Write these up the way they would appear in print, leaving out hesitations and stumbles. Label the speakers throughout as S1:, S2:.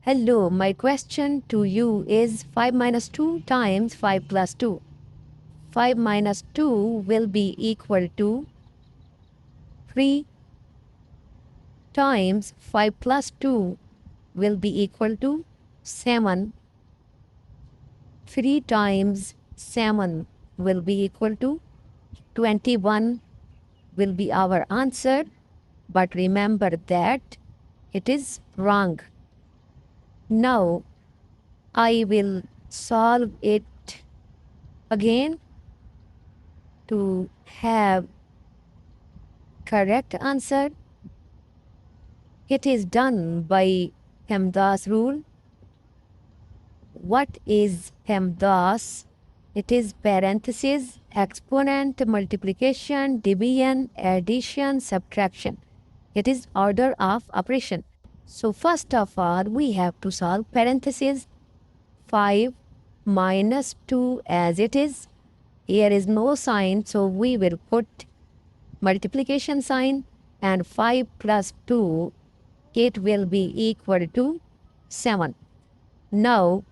S1: Hello, my question to you is 5 minus 2 times 5 plus 2. 5 minus 2 will be equal to 3 times 5 plus 2 will be equal to 7. 3 times 7 will be equal to 21 will be our answer. But remember that it is wrong. Now I will solve it again to have correct answer. It is done by PEMDAS rule. What is PEMDAS? It is parenthesis, exponent, multiplication, division, addition, subtraction. It is order of operation. So first of all, we have to solve parenthesis 5 minus 2 as it is. Here is no sign, so we will put multiplication sign, and 5 plus 2, it will be equal to 7. Now,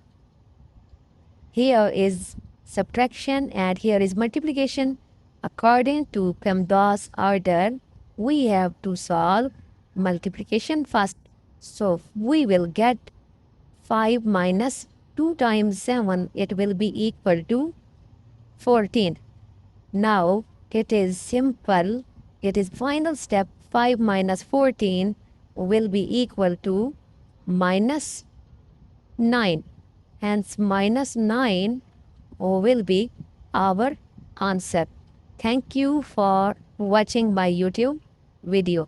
S1: here is subtraction and here is multiplication. According to PEMDAS order, we have to solve multiplication first. So, we will get 5 minus 2 times 7, it will be equal to 14. Now, it is simple. It is final step. 5 minus 14 will be equal to minus 9. Hence, minus 9 will be our answer. Thank you for watching my YouTube video.